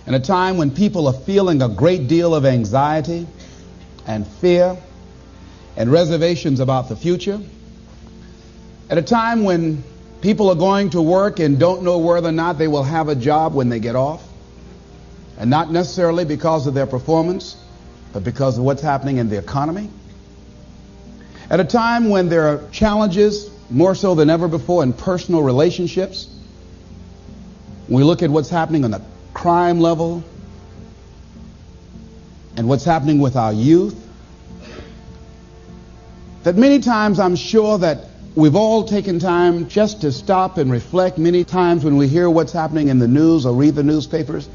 in a time when people are feeling a great deal of anxiety and fear and reservations about the future, at a time when people are going to work and don't know whether or not they will have a job when they get off, and not necessarily because of their performance, but because of what's happening in the economy. At a time when there are challenges, more so than ever before, in personal relationships. When we look at what's happening on the crime level and what's happening with our youth, that many times I'm sure that we've all taken time just to stop and reflect. Many times when we hear what's happening in the news or read the newspapers,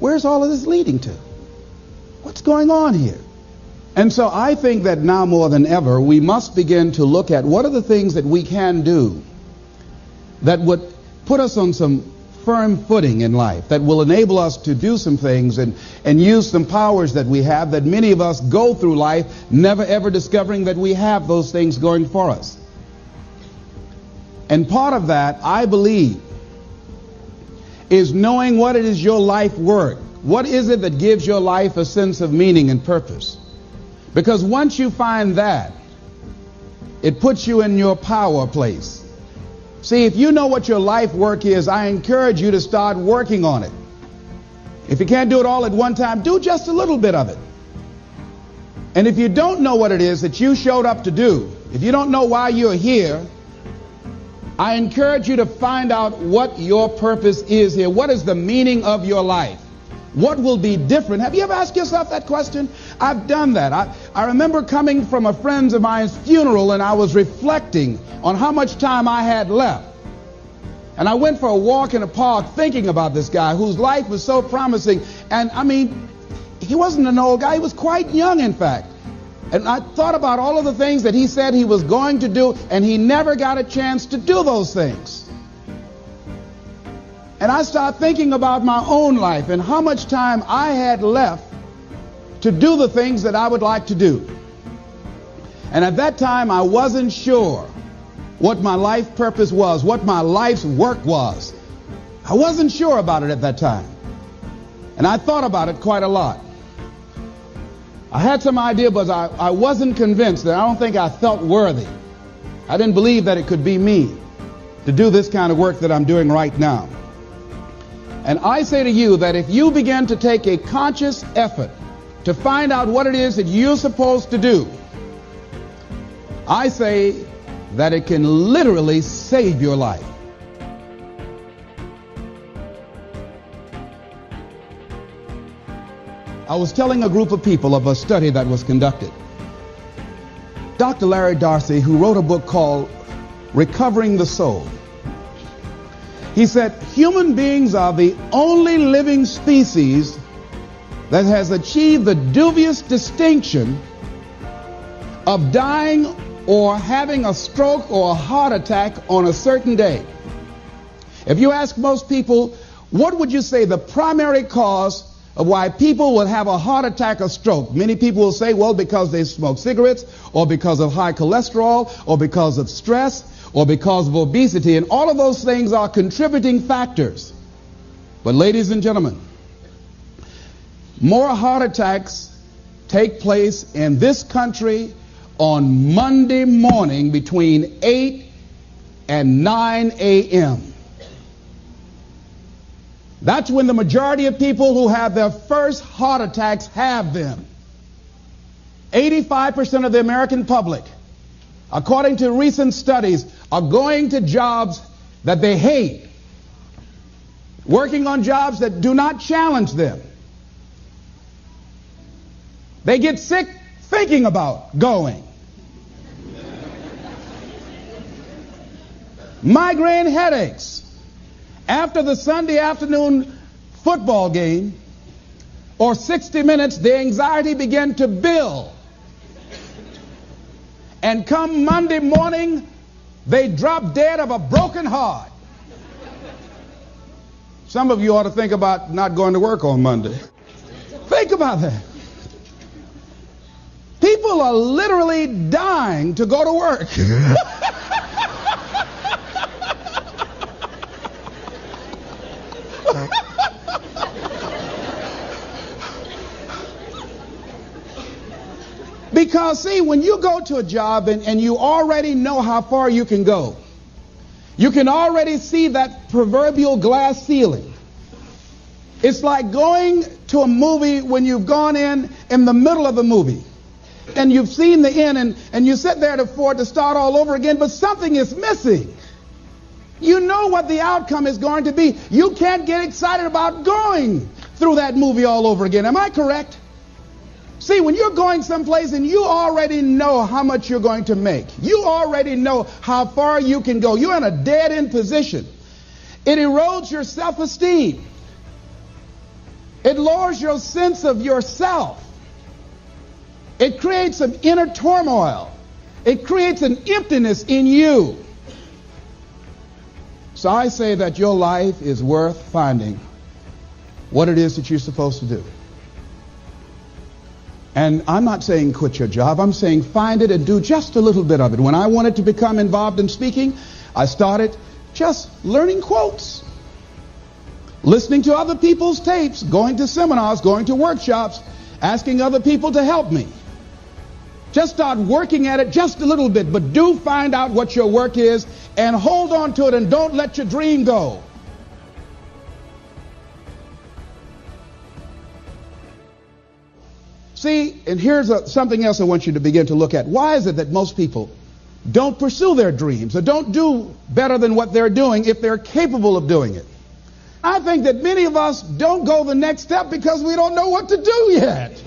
where's all of this leading to? What's going on here? And so I think that now more than ever, we must begin to look at what are the things that we can do that would put us on some firm footing in life, that will enable us to do some things and use some powers that we have, that many of us go through life never ever discovering that we have those things going for us. And part of that, I believe, is knowing what it is your life worth. What is it that gives your life a sense of meaning and purpose? Because once you find that, it puts you in your power place. See, if you know what your life work is, I encourage you to start working on it. If you can't do it all at one time, do just a little bit of it. And if you don't know what it is that you showed up to do, if you don't know why you're here, I encourage you to find out what your purpose is here. What is the meaning of your life? What will be different? Have you ever asked yourself that question? I've done that. I remember coming from a friend of mine's funeral, and I was reflecting on how much time I had left. And I went for a walk in a park thinking about this guy whose life was so promising. And I mean, he wasn't an old guy. He was quite young, in fact. And I thought about all of the things that he said he was going to do, and he never got a chance to do those things. And I started thinking about my own life and how much time I had left to do the things that I would like to do. And at that time, I wasn't sure what my life purpose was, what my life's work was. I wasn't sure about it at that time. And I thought about it quite a lot. I had some idea, but I wasn't convinced. That I don't think I felt worthy. I didn't believe that it could be me to do this kind of work that I'm doing right now. And I say to you that if you begin to take a conscious effort to find out what it is that you're supposed to do, I say that it can literally save your life. I was telling a group of people of a study that was conducted. Dr. Larry Darcy, who wrote a book called Recovering the Soul, he said, human beings are the only living species that has achieved the dubious distinction of dying or having a stroke or a heart attack on a certain day. If you ask most people, what would you say the primary cause of why people will have a heart attack or stroke? Many people will say, well, because they smoke cigarettes, or because of high cholesterol, or because of stress, or because of obesity, and all of those things are contributing factors. But ladies and gentlemen, more heart attacks take place in this country on Monday morning between 8 and 9 a.m. That's when the majority of people who have their first heart attacks have them. 85% of the American public, according to recent studies, are going to jobs that they hate, working on jobs that do not challenge them. They get sick thinking about going. Migraine headaches. After the Sunday afternoon football game or 60 minutes, the anxiety began to build. And come Monday morning, they drop dead of a broken heart. Some of you ought to think about not going to work on Monday. Think about that. People are literally dying to go to work. Because, see, when you go to a job and you already know how far you can go, you can already see that proverbial glass ceiling. It's like going to a movie when you've gone in the middle of the movie. And you've seen the end, and you sit there to start all over again, but something is missing. You know what the outcome is going to be. You can't get excited about going through that movie all over again. Am I correct? See, when you're going someplace and you already know how much you're going to make, you already know how far you can go, you're in a dead-end position. It erodes your self-esteem. It lowers your sense of yourself. It creates some inner turmoil. It creates an emptiness in you. So I say that your life is worth finding what it is that you're supposed to do. And I'm not saying quit your job. I'm saying find it and do just a little bit of it. When I wanted to become involved in speaking, I started just learning quotes, listening to other people's tapes, going to seminars, going to workshops, asking other people to help me. Just start working at it just a little bit, but do find out what your work is and hold on to it and don't let your dream go. See, and here's something else I want you to begin to look at. Why is it that most people don't pursue their dreams or don't do better than what they're doing if they're capable of doing it? I think that many of us don't go the next step because we don't know what to do yet.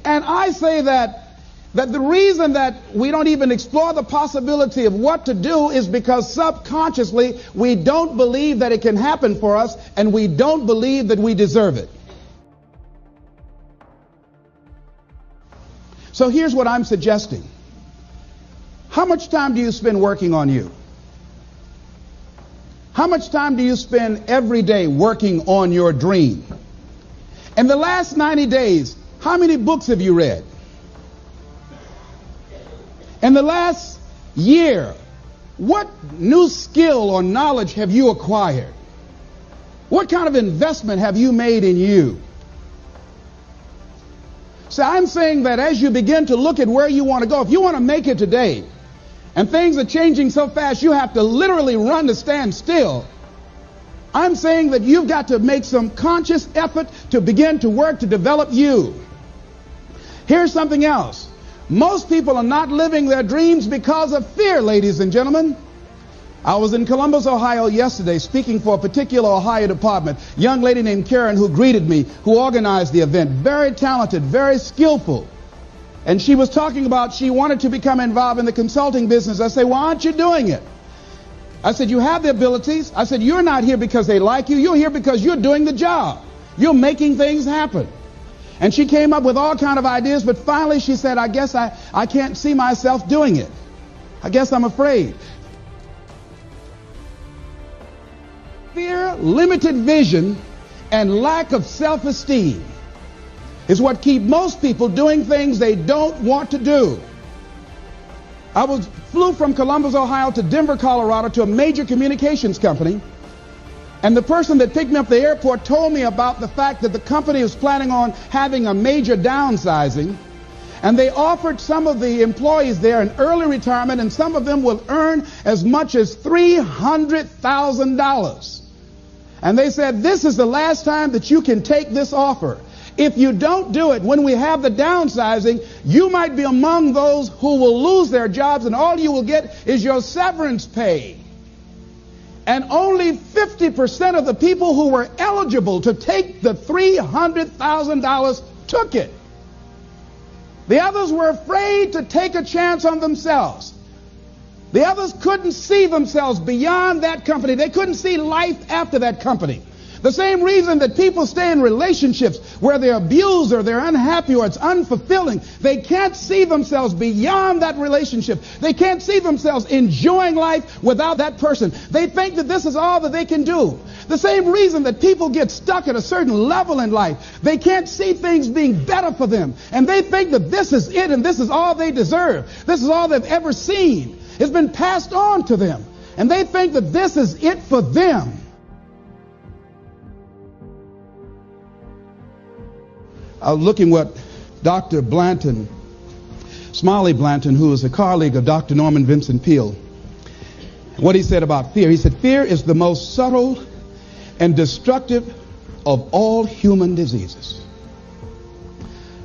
And I say that the reason that we don't even explore the possibility of what to do is because subconsciously we don't believe that it can happen for us, and we don't believe that we deserve it. So here's what I'm suggesting. How much time do you spend working on you? How much time do you spend every day working on your dream? In the last 90 days, how many books have you read? In the last year, what new skill or knowledge have you acquired? What kind of investment have you made in you? So I'm saying that as you begin to look at where you want to go, if you want to make it today, and things are changing so fast you have to literally run to stand still, I'm saying that you've got to make some conscious effort to begin to work to develop you. Here's something else. Most people are not living their dreams because of fear, ladies and gentlemen. I was in Columbus, Ohio yesterday speaking for a particular Ohio department. A young lady named Karen who greeted me, who organized the event. Very talented, very skillful. And she was talking about she wanted to become involved in the consulting business. I said, why aren't you doing it? I said, you have the abilities. I said, you're not here because they like you. You're here because you're doing the job. You're making things happen. And she came up with all kind of ideas, but finally she said, I guess I can't see myself doing it. I guess I'm afraid. Fear, limited vision, and lack of self-esteem is what keep most people doing things they don't want to do. I flew from Columbus, Ohio to Denver, Colorado to a major communications company. And the person that picked me up at the airport told me about the fact that the company was planning on having a major downsizing. And they offered some of the employees there an early retirement, and some of them will earn as much as $300,000. And they said, this is the last time that you can take this offer. If you don't do it, when we have the downsizing, you might be among those who will lose their jobs, and all you will get is your severance pay. And only 50% of the people who were eligible to take the $300,000 took it. The others were afraid to take a chance on themselves. The others couldn't see themselves beyond that company. They couldn't see life after that company. The same reason that people stay in relationships where they're abused or they're unhappy or it's unfulfilling. They can't see themselves beyond that relationship. They can't see themselves enjoying life without that person. They think that this is all that they can do. The same reason that people get stuck at a certain level in life. They can't see things being better for them. And they think that this is it and this is all they deserve. This is all they've ever seen. It's been passed on to them. And they think that this is it for them. I was looking what Dr. Blanton, Smiley Blanton, who was a colleague of Dr. Norman Vincent Peale, what he said about fear. He said, fear is the most subtle and destructive of all human diseases.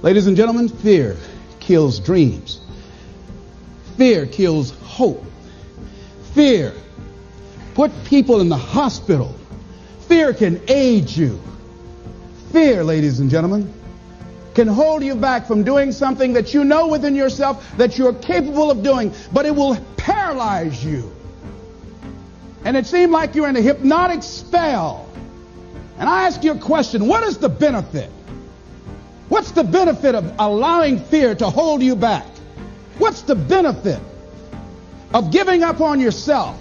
Ladies and gentlemen, fear kills dreams. Fear kills hope. Fear put people in the hospital. Fear can aid you. Fear, ladies and gentlemen, can hold you back from doing something that you know within yourself that you're capable of doing, but it will paralyze you. And it seemed like you're in a hypnotic spell. And I ask you a question, what is the benefit? What's the benefit of allowing fear to hold you back? What's the benefit of giving up on yourself,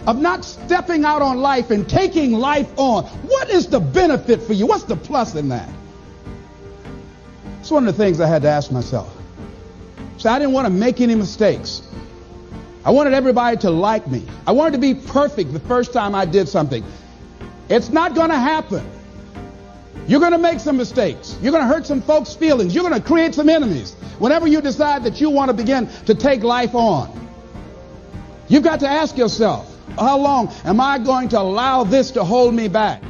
of not stepping out on life and taking life on? What is the benefit for you? What's the plus in that? It's one of the things I had to ask myself. So I didn't want to make any mistakes. I wanted everybody to like me. I wanted to be perfect the first time I did something. It's not going to happen. You're going to make some mistakes. You're going to hurt some folks' feelings. You're going to create some enemies whenever you decide that you want to begin to take life on. You've got to ask yourself, how long am I going to allow this to hold me back?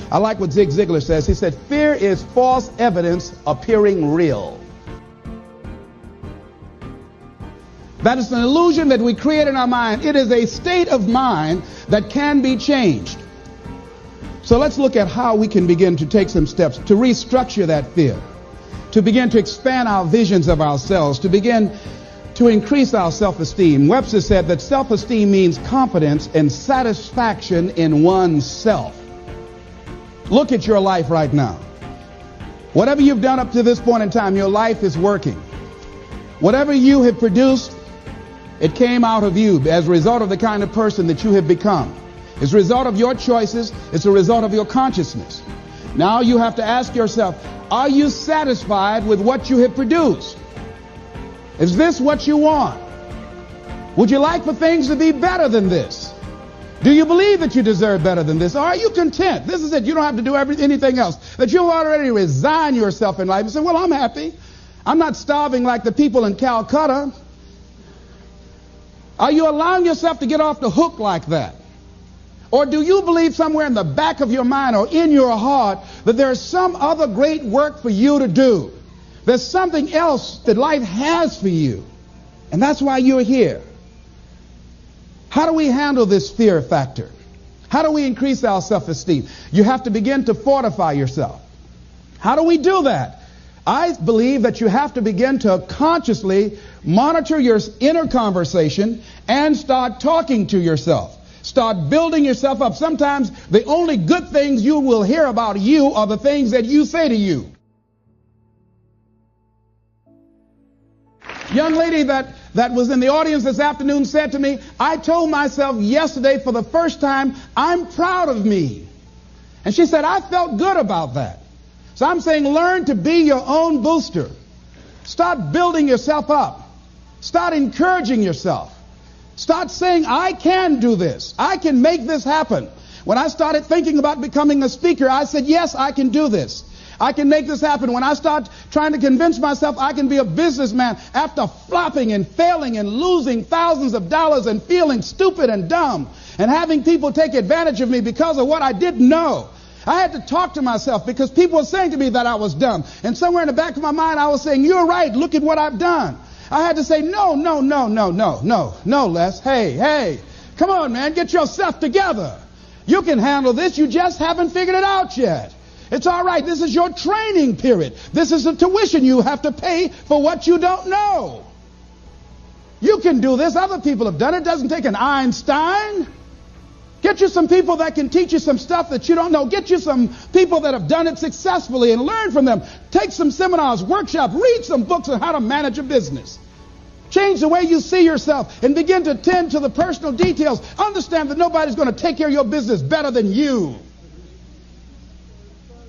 I like what Zig Ziglar says. He said, fear is false evidence appearing real. That is an illusion that we create in our mind. It is a state of mind that can be changed. So let's look at how we can begin to take some steps to restructure that fear, to begin to expand our visions of ourselves, to begin to increase our self-esteem. Webster said that self-esteem means confidence and satisfaction in oneself. Look at your life right now. Whatever you've done up to this point in time, your life is working. Whatever you have produced, it came out of you as a result of the kind of person that you have become. It's a result of your choices. It's a result of your consciousness. Now you have to ask yourself, are you satisfied with what you have produced? Is this what you want? Would you like for things to be better than this? Do you believe that you deserve better than this? Or are you content? This is it. You don't have to do anything else. That you've already resigned yourself in life and say, well, I'm happy. I'm not starving like the people in Calcutta. Are you allowing yourself to get off the hook like that? Or do you believe somewhere in the back of your mind or in your heart that there's some other great work for you to do? There's something else that life has for you. And that's why you're here. How do we handle this fear factor? How do we increase our self-esteem? You have to begin to fortify yourself. How do we do that? I believe that you have to begin to consciously monitor your inner conversation and start talking to yourself. Start building yourself up. Sometimes the only good things you will hear about you are the things that you say to you. Young lady that was in the audience this afternoon said to me, I told myself yesterday for the first time, I'm proud of me. And she said, I felt good about that. So I'm saying learn to be your own booster. Start building yourself up. Start encouraging yourself. Start saying, I can do this. I can make this happen. When I started thinking about becoming a speaker, I said, yes, I can do this. I can make this happen. When I start trying to convince myself I can be a businessman after flopping and failing and losing thousands of dollars and feeling stupid and dumb and having people take advantage of me because of what I didn't know. I had to talk to myself because people were saying to me that I was dumb. And somewhere in the back of my mind, I was saying, you're right. Look at what I've done. I had to say, no, Les. Hey, come on, man. Get yourself together. You can handle this. You just haven't figured it out yet. It's all right. This is your training period. This is the tuition you have to pay for what you don't know. You can do this. Other people have done it. It doesn't take an Einstein. Get you some people that can teach you some stuff that you don't know. Get you some people that have done it successfully and learn from them. Take some seminars, workshops, read some books on how to manage a business. Change the way you see yourself and begin to tend to the personal details. Understand that nobody's going to take care of your business better than you.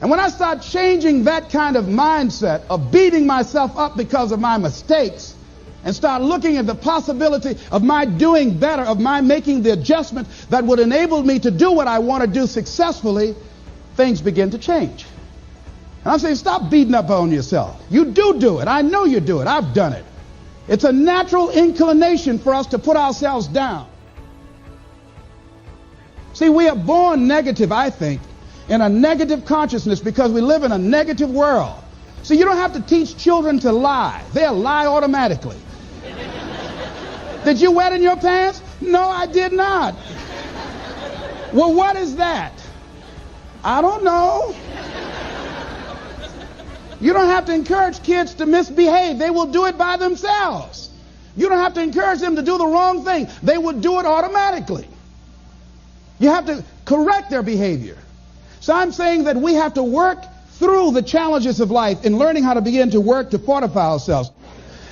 And when I start changing that kind of mindset of beating myself up because of my mistakes and start looking at the possibility of my doing better, of my making the adjustment that would enable me to do what I want to do successfully, things begin to change. And I'm saying, stop beating up on yourself. You do it. I know you do it. I've done it. It's a natural inclination for us to put ourselves down. See, we are born negative, I think, in a negative consciousness because we live in a negative world. So you don't have to teach children to lie. They'll lie automatically. Did you wet in your pants? No, I did not. Well, what is that? I don't know. You don't have to encourage kids to misbehave. They will do it by themselves. You don't have to encourage them to do the wrong thing. They will do it automatically. You have to correct their behavior. So I'm saying that we have to work through the challenges of life in learning how to begin to work to fortify ourselves.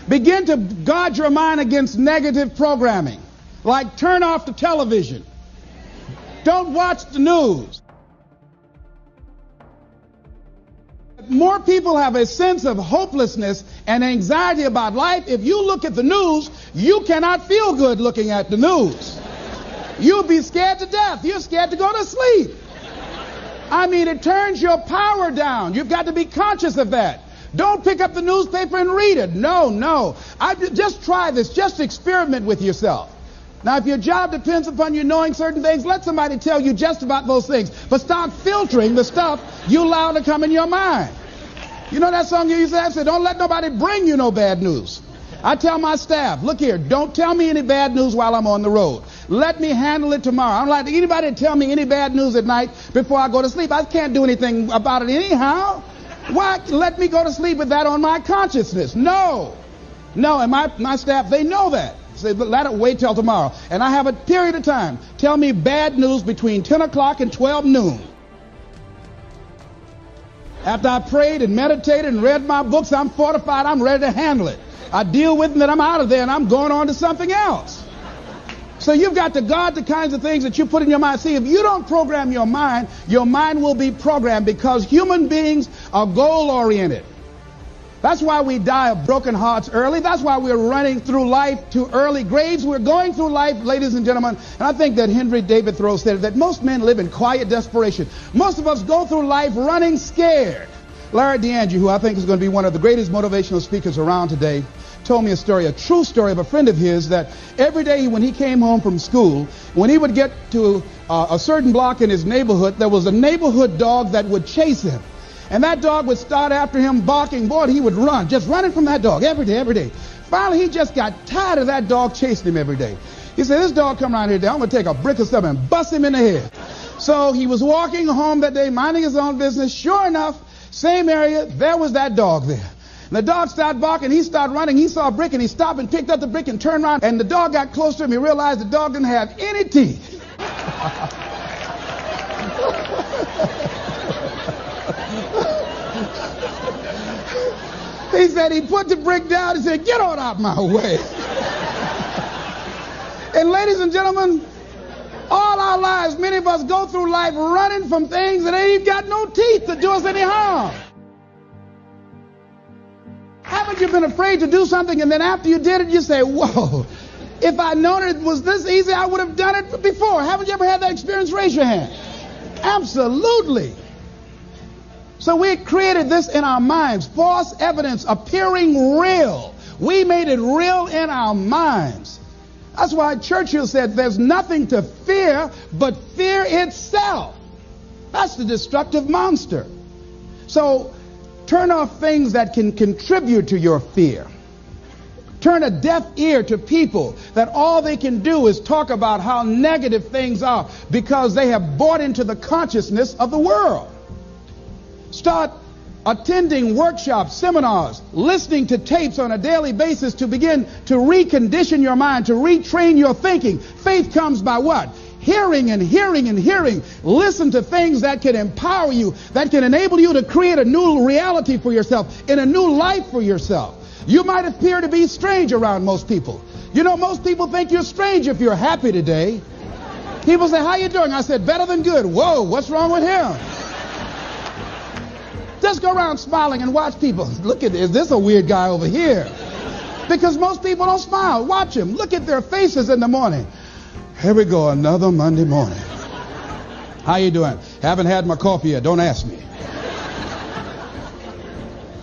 Begin to guard your mind against negative programming, like turn off the television. Don't watch the news. More people have a sense of hopelessness and anxiety about life. If you look at the news, you cannot feel good looking at the news. You'll be scared to death. You're scared to go to sleep. I mean, it turns your power down. You've got to be conscious of that. Don't pick up the newspaper and read it. No. Just try this. Just experiment with yourself. Now, if your job depends upon you knowing certain things, let somebody tell you just about those things. But start filtering the stuff you allow to come in your mind. You know that song you used to have? Say, don't let nobody bring you no bad news. I tell my staff, look here, don't tell me any bad news while I'm on the road. Let me handle it tomorrow. I don't like anybody to tell me any bad news at night before I go to sleep. I can't do anything about it anyhow. Why let me go to sleep with that on my consciousness? No, and my staff, they know that. Say, let it wait till tomorrow. And I have a period of time. Tell me bad news between 10 o'clock and 12 noon. After I prayed and meditated and read my books, I'm fortified. I'm ready to handle it. I deal with it, and then I'm out of there, and I'm going on to something else. So you've got to guard the kinds of things that you put in your mind. See, if you don't program your mind will be programmed, because human beings are goal-oriented. That's why we die of broken hearts early. That's why we're running through life to early graves. We're going through life, ladies and gentlemen, and I think that Henry David Thoreau said that most men live in quiet desperation. Most of us go through life running scared. Larry DeAndre, who I think is going to be one of the greatest motivational speakers around today, told me a true story of a friend of his, that every day when he came home from school, when he would get to a certain block in his neighborhood, there was a neighborhood dog that would chase him. And that dog would start after him barking. Boy, he would run, just running from that dog every day. Finally, he just got tired of that dog chasing him every day. He said, this dog come around here today, I'm going to take a brick or something and bust him in the head. So he was walking home that day, minding his own business. Sure enough, same area, there was that dog there. And the dog started barking, he started running, he saw a brick, and he stopped and picked up the brick and turned around, and the dog got close to him. He realized the dog didn't have any teeth. He said he put the brick down and said, get on out my way. And ladies and gentlemen, all our lives, many of us go through life running from things that ain't even got no teeth to do us any harm. Haven't you been afraid to do something, and then after you did it, you say, whoa, if I'd known it was this easy, I would have done it before. Haven't you ever had that experience? Raise your hand. Absolutely. So we created this in our minds, false evidence appearing real. We made it real in our minds. That's why Churchill said there's nothing to fear but fear itself. That's the destructive monster. So turn off things that can contribute to your fear. Turn a deaf ear to people that all they can do is talk about how negative things are because they have bought into the consciousness of the world. Start attending workshops, seminars, listening to tapes on a daily basis to begin to recondition your mind, to retrain your thinking. Faith comes by what? Hearing and hearing and hearing. Listen to things that can empower you, that can enable you to create a new reality for yourself, and a new life for yourself. You might appear to be strange around most people. You know, most people think you're strange if you're happy today. People say, how you doing? I said, better than good. Whoa, what's wrong with him? Just go around smiling and watch people. Look at this. Is this a weird guy over here? Because most people don't smile. Watch them. Look at their faces in the morning. Here we go, another Monday morning. How you doing? Haven't had my coffee yet. Don't ask me.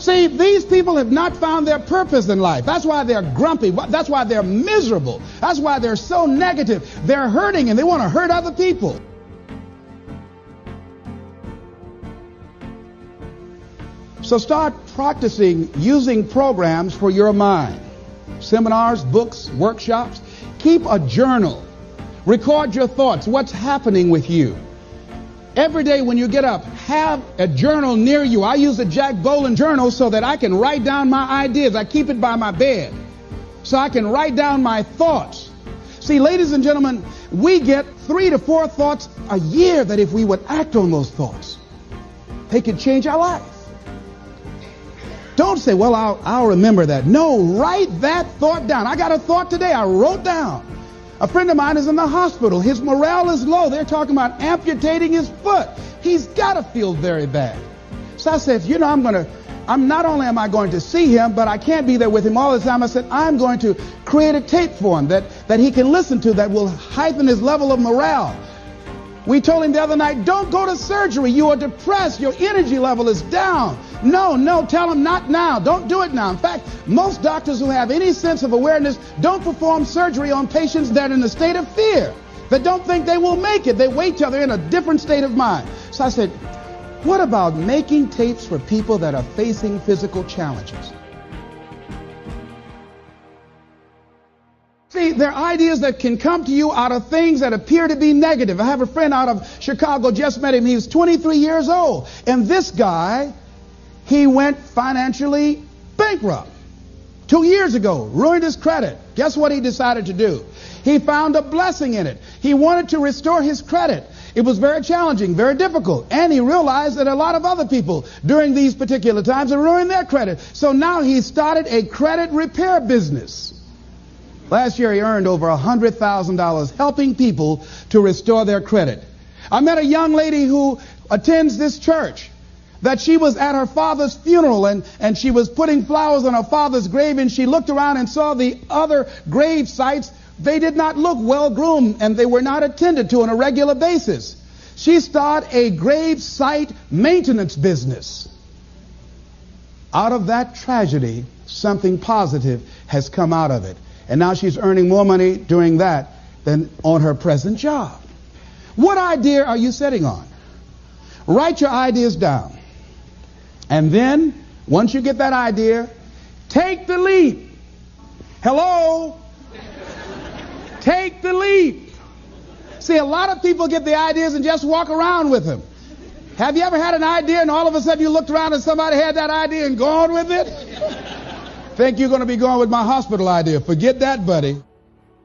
See, these people have not found their purpose in life. That's why they're grumpy. That's why they're miserable. That's why they're so negative. They're hurting and they want to hurt other people. So start practicing using programs for your mind. Seminars, books, workshops. Keep a journal. Record your thoughts. What's happening with you? Every day when you get up, have a journal near you. I use a Jack Boland journal so that I can write down my ideas. I keep it by my bed so I can write down my thoughts. See, ladies and gentlemen, we get 3 to 4 thoughts a year that if we would act on those thoughts, they could change our life. Don't say, well, I'll remember that. No, write that thought down. I got a thought today I wrote down. A friend of mine is in the hospital. His morale is low. They're talking about amputating his foot. He's got to feel very bad. So I said, you know, I'm not only am I going to see him, but I can't be there with him all the time. I said, I'm going to create a tape for him that he can listen to that will heighten his level of morale. We told him the other night, don't go to surgery. You are depressed. Your energy level is down. No, tell him not now. Don't do it now. In fact, most doctors who have any sense of awareness don't perform surgery on patients that are in a state of fear, that don't think they will make it. They wait till they're in a different state of mind. So I said, what about making tapes for people that are facing physical challenges? See, there are ideas that can come to you out of things that appear to be negative. I have a friend out of Chicago, just met him. He was 23 years old. And this guy, he went financially bankrupt 2 years ago, ruined his credit. Guess what he decided to do? He found a blessing in it. He wanted to restore his credit. It was very challenging, very difficult. And he realized that a lot of other people during these particular times have ruined their credit. So now he started a credit repair business. Last year he earned over $100,000 helping people to restore their credit. I met a young lady who attends this church, that she was at her father's funeral and she was putting flowers on her father's grave, and she looked around and saw the other grave sites. They did not look well groomed and they were not attended to on a regular basis. She started a grave site maintenance business. Out of that tragedy, something positive has come out of it. And now she's earning more money doing that than on her present job. What idea are you sitting on? Write your ideas down. And then, once you get that idea, take the leap. Hello? Take the leap. See, a lot of people get the ideas and just walk around with them. Have you ever had an idea and all of a sudden you looked around and somebody had that idea and gone with it? Think you're going to be going with my hospital idea. Forget that, buddy.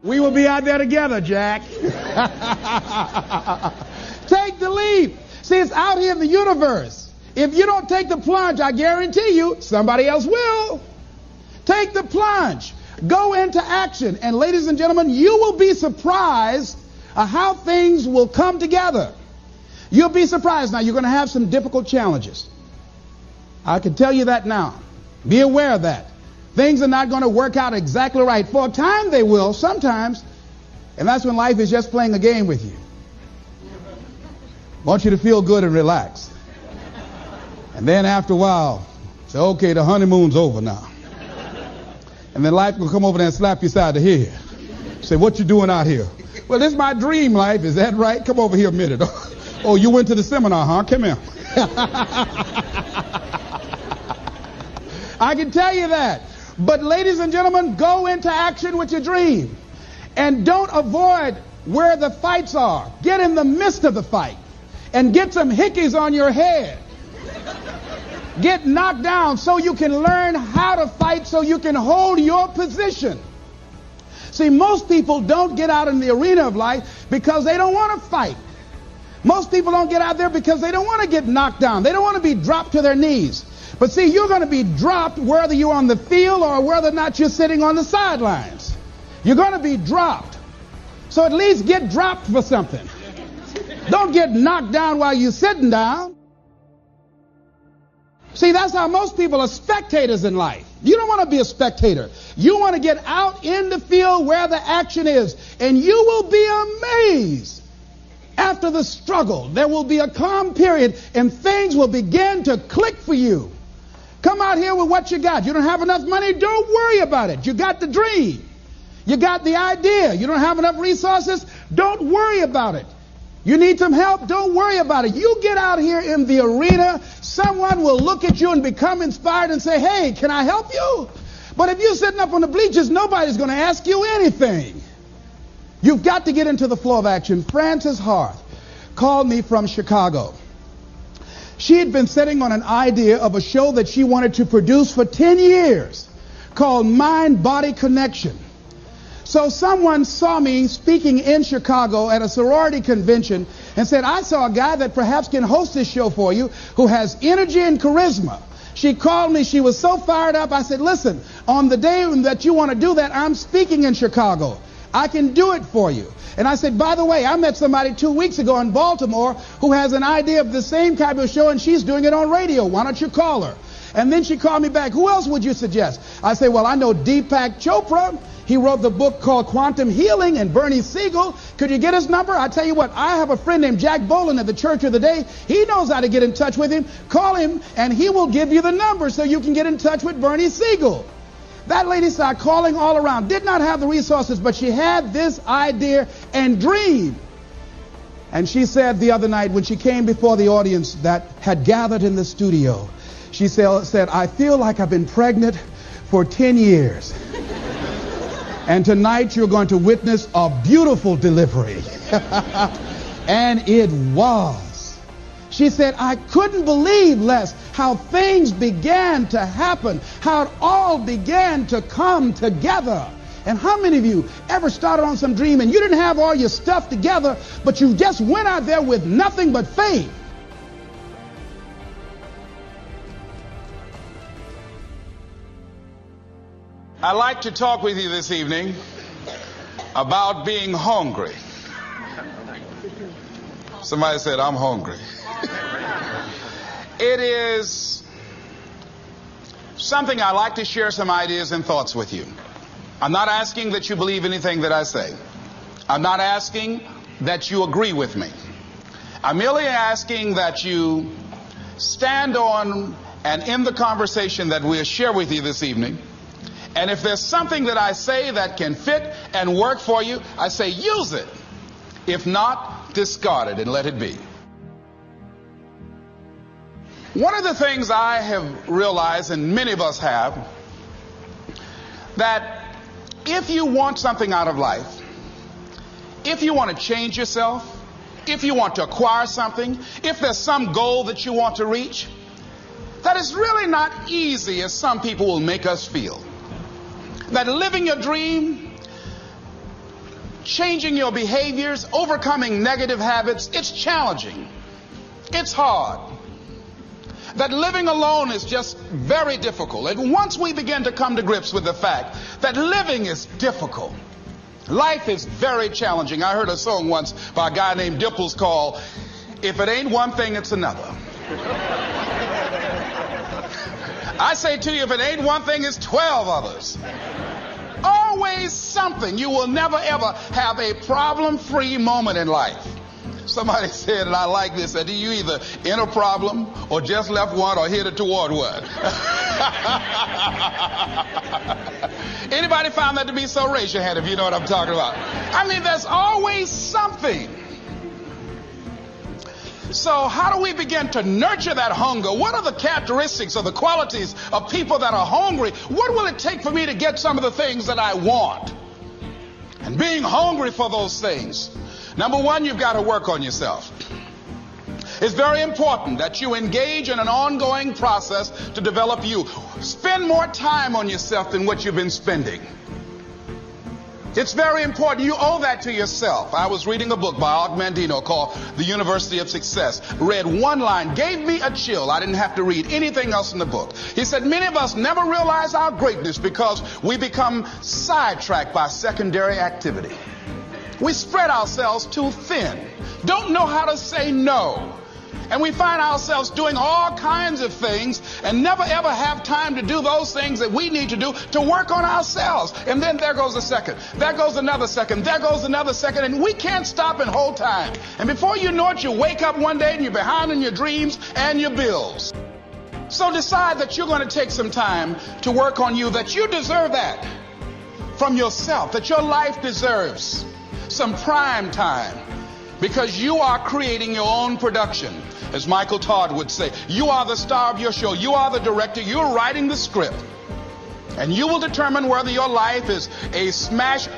We will be out there together, Jack. Take the leap. See, it's out here in the universe. If you don't take the plunge, I guarantee you, somebody else will. Take the plunge. Go into action. And ladies and gentlemen, you will be surprised at how things will come together. You'll be surprised. Now, you're going to have some difficult challenges. I can tell you that now. Be aware of that. Things are not going to work out exactly right. For a time they will, sometimes. And that's when life is just playing a game with you. I want you to feel good and relax. And then after a while, say, okay, the honeymoon's over now. And then life will come over there and slap you side the head. Say, what you doing out here? Well, this is my dream life. Is that right? Come over here a minute. Oh, you went to the seminar, huh? Come here. I can tell you that. But ladies and gentlemen, go into action with your dream. And don't avoid where the fights are. Get in the midst of the fight. And get some hickeys on your head. Get knocked down so you can learn how to fight, so you can hold your position. See, most people don't get out in the arena of life because they don't want to fight. Most people don't get out there because they don't want to get knocked down. They don't want to be dropped to their knees. But see, you're going to be dropped whether you're on the field or whether or not you're sitting on the sidelines. You're going to be dropped. So at least get dropped for something. Don't get knocked down while you're sitting down. See, that's how most people are spectators in life. You don't want to be a spectator. You want to get out in the field where the action is. And you will be amazed. After the struggle, there will be a calm period and things will begin to click for you. Come out here with what you got. You don't have enough money? Don't worry about it. You got the dream. You got the idea. You don't have enough resources? Don't worry about it. You need some help? Don't worry about it. You get out here in the arena, someone will look at you and become inspired and say, hey, can I help you? But if you're sitting up on the bleachers, nobody's going to ask you anything. You've got to get into the flow of action. Frances Harth called me from Chicago. She had been sitting on an idea of a show that she wanted to produce for 10 years called Mind-Body Connection. So someone saw me speaking in Chicago at a sorority convention and said, I saw a guy that perhaps can host this show for you who has energy and charisma. She called me. She was so fired up. I said, listen, on the day that you want to do that, I'm speaking in Chicago. I can do it for you. And I said, by the way, I met somebody 2 weeks ago in Baltimore who has an idea of the same type of show, and she's doing it on radio. Why don't you call her? And then she called me back. Who else would you suggest? I said, well, I know Deepak Chopra. He wrote the book called Quantum Healing, and Bernie Siegel. Could you get his number? I tell you what, I have a friend named Jack Boland at the Church of the Day. He knows how to get in touch with him. Call him, and he will give you the number so you can get in touch with Bernie Siegel. That lady started calling all around. Did not have the resources, but she had this idea and dream. And she said the other night when she came before the audience that had gathered in the studio, she said, I feel like I've been pregnant for 10 years. And tonight you're going to witness a beautiful delivery. And it was. She said, I couldn't believe, Les, how things began to happen, how it all began to come together. And how many of you ever started on some dream and you didn't have all your stuff together, but you just went out there with nothing but faith? I'd like to talk with you this evening about being hungry. Somebody said, I'm hungry. It is something I like to share some ideas and thoughts with you. I'm not asking that you believe anything that I say. I'm not asking that you agree with me. I'm merely asking that you stand on and in the conversation that we'll share with you this evening. And if there's something that I say that can fit and work for you, I say use it. If not, discard it and let it be. One of the things I have realized, and many of us have, that if you want something out of life, if you want to change yourself, if you want to acquire something, if there's some goal that you want to reach, that is really not easy as some people will make us feel. That living your dream, changing your behaviors, overcoming negative habits, it's challenging. It's hard. That living alone is just very difficult. And once we begin to come to grips with the fact that living is difficult, life is very challenging. I heard a song once by a guy named Dipples called, If It Ain't One Thing, It's Another. I say to you, if it ain't one thing, it's 12 others. Always something. You will never ever have a problem-free moment in life. Somebody said, and I like this, that you either in a problem or just left one or headed toward one. Anybody found that to be so? Raise your hand if you know what I'm talking about. I mean, there's always something. So how do we begin to nurture that hunger? What are the characteristics or the qualities of people that are hungry? What will it take for me to get some of the things that I want? And being hungry for those things. Number one, you've got to work on yourself. It's very important that you engage in an ongoing process to develop you. Spend more time on yourself than what you've been spending. It's very important. You owe that to yourself. I was reading a book by Og Mandino called The University of Success. Read one line, gave me a chill. I didn't have to read anything else in the book. He said, many of us never realize our greatness because we become sidetracked by secondary activity. We spread ourselves too thin. Don't know how to say no. And we find ourselves doing all kinds of things and never ever have time to do those things that we need to do to work on ourselves. And then there goes a second. There goes another second. There goes another second. And we can't stop and hold time. And before you know it, you wake up one day and you're behind on your dreams and your bills. So decide that you're going to take some time to work on you, that you deserve that from yourself, that your life deserves some prime time, because you are creating your own production. As Michael Todd would say, you are the star of your show. You are the director. You're writing the script. And you will determine whether your life is a smash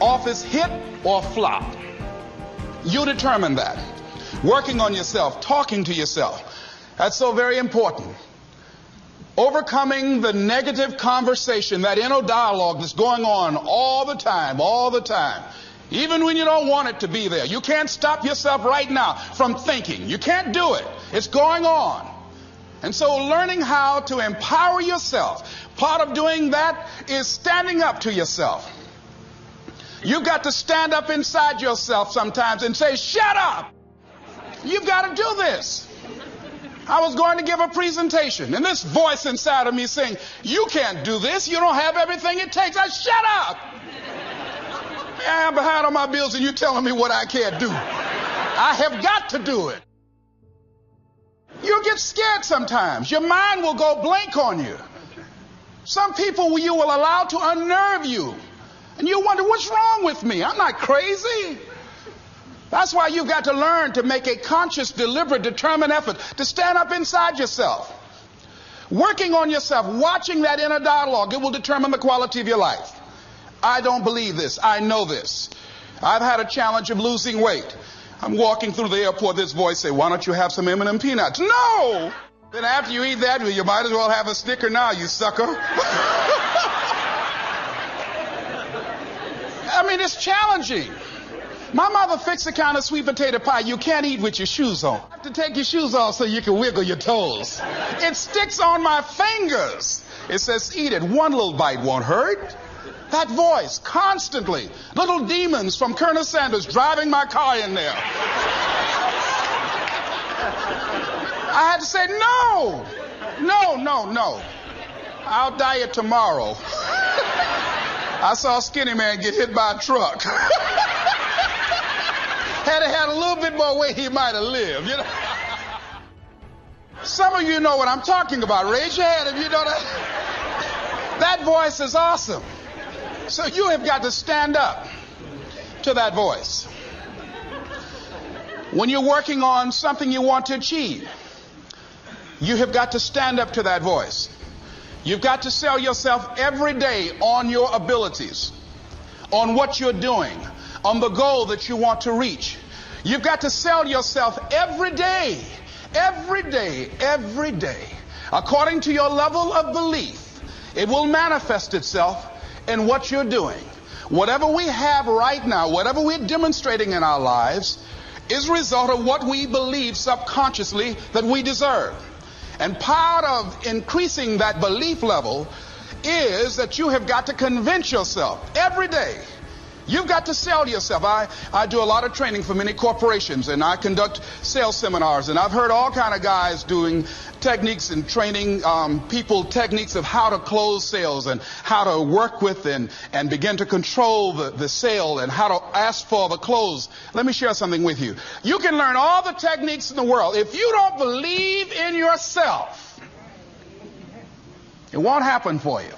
office hit or flop. You determine that. Working on yourself, talking to yourself. That's so very important. Overcoming the negative conversation, that inner dialogue that's going on all the time, even when you don't want it to be there. You can't stop yourself right now from thinking. You can't do it. It's going on. And so learning how to empower yourself, part of doing that is standing up to yourself. You've got to stand up inside yourself sometimes and say, shut up. You've got to do this. I was going to give a presentation, and this voice inside of me saying, you can't do this. You don't have everything it takes. Shut up. Yeah, I'm behind on my bills, and you're telling me what I can't do. I have got to do it. You'll get scared sometimes. Your mind will go blank on you. Some people you will allow to unnerve you. And you wonder, what's wrong with me? I'm not crazy. That's why you've got to learn to make a conscious, deliberate, determined effort to stand up inside yourself. Working on yourself, watching that inner dialogue, it will determine the quality of your life. I don't believe this. I know this. I've had a challenge of losing weight. I'm walking through the airport, this voice say, why don't you have some M&M peanuts? No! Then after you eat that, you might as well have a Snicker now, you sucker. I mean, it's challenging. My mother fixed the kind of sweet potato pie you can't eat with your shoes on. You have to take your shoes off so you can wiggle your toes. It sticks on my fingers. It says, eat it. One little bite won't hurt. That voice, constantly. Little demons from Colonel Sanders driving my car in there. I had to say, no. I'll diet tomorrow. I saw a skinny man get hit by a truck. Had he had a little bit more weight, he might have lived, you know. Some of you know what I'm talking about. Raise your hand if you know that. That voice is awesome. So you have got to stand up to that voice. When you're working on something you want to achieve, you have got to stand up to that voice. You've got to sell yourself every day on your abilities, on what you're doing, on the goal that you want to reach. You've got to sell yourself every day, according to your level of belief. It will manifest itself in what you're doing. Whatever we have right now, whatever we're demonstrating in our lives, is a result of what we believe subconsciously that we deserve. And part of increasing that belief level is that you have got to convince yourself every day. You've got to sell yourself. I do a lot of training for many corporations, and I conduct sales seminars, and I've heard all kind of guys doing techniques and training people techniques of how to close sales and how to work with and begin to control the sale and how to ask for the close. Let me share something with you. You can learn all the techniques in the world. If you don't believe in yourself, it won't happen for you.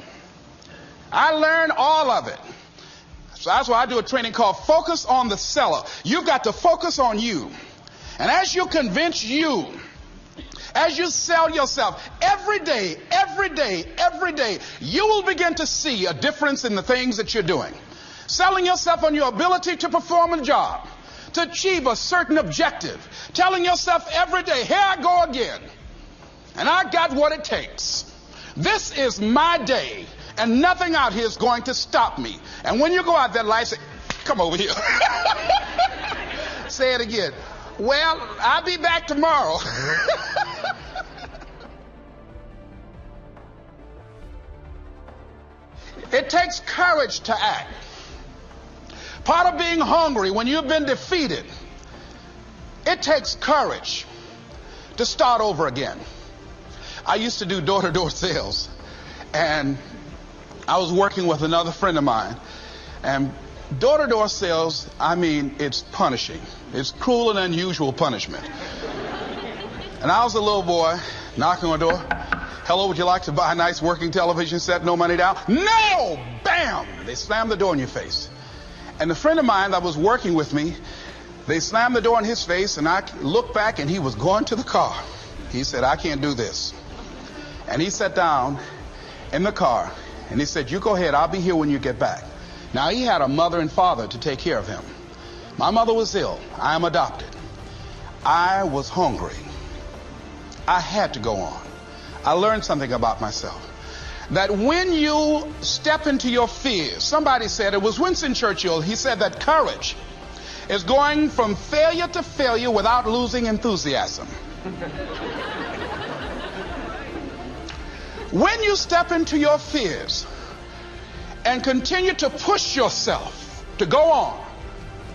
I learned all of it. So that's why I do a training called Focus on the Seller. You've got to focus on you. And as you convince you, as you sell yourself every day, you will begin to see a difference in the things that you're doing. Selling yourself on your ability to perform a job, to achieve a certain objective. Telling yourself every day, here I go again. And I got what it takes. This is my day. And nothing out here is going to stop me. And when you go out there, life say, come over here. Say it again. Well, I'll be back tomorrow. It takes courage to act. Part of being hungry when you've been defeated, it takes courage to start over again. I used to do door-to-door sales, and I was working with another friend of mine, and door-to-door sales, I mean, it's punishing. It's cruel and unusual punishment. And I was a little boy knocking on the door. Hello, would you like to buy a nice working television set? No money down? No! Bam! They slammed the door in your face. And a friend of mine that was working with me, they slammed the door in his face, and I looked back, and he was going to the car. He said, I can't do this. And he sat down in the car, and he said, you go ahead, I'll be here when you get back. Now, he had a mother and father to take care of him. My mother was ill. I am adopted. I was hungry. I had to go on. I learned something about myself. That when you step into your fears, somebody said, it was Winston Churchill, he said that courage is going from failure to failure without losing enthusiasm. When you step into your fears and continue to push yourself to go on,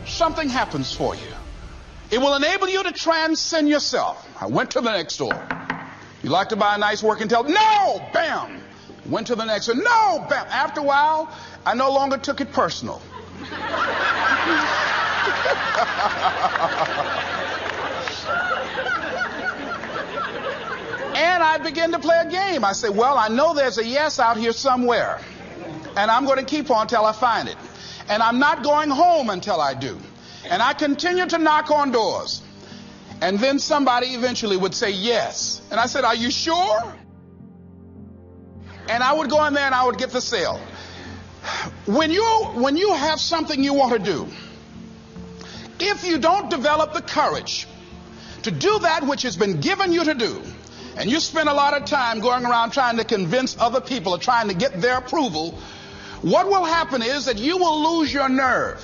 something happens for you. It will enable you to transcend yourself. I went to the next store. You like to buy a nice working television? No! Bam! Went to the next one. No! Bam! After a while, I no longer took it personal. And I began to play a game. I said, well, I know there's a yes out here somewhere. And I'm going to keep on till I find it. And I'm not going home until I do. And I continue to knock on doors. And then somebody eventually would say yes. And I said, are you sure? And I would go in there and I would get the sale. When you have something you want to do, if you don't develop the courage to do that which has been given you to do, and you spend a lot of time going around trying to convince other people or trying to get their approval, what will happen is that you will lose your nerve.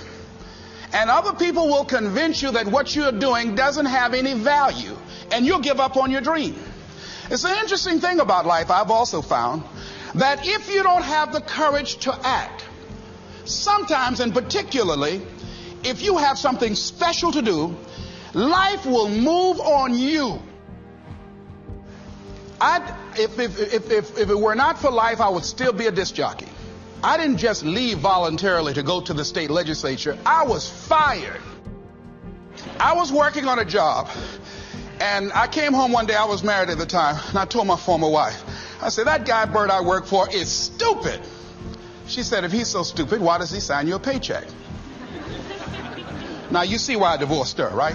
And other people will convince you that what you're doing doesn't have any value, and you'll give up on your dream. It's an interesting thing about life, I've also found, that if you don't have the courage to act, sometimes and particularly if you have something special to do, life will move on you. If it were not for life, I would still be a disc jockey. I didn't just leave voluntarily to go to the state legislature. I was fired. I was working on a job, and I came home one day. I was married at the time, and I told my former wife, I said, that guy Bert I work for is stupid. She said, if he's so stupid, why does he sign you a paycheck? Now, you see why I divorced her, right?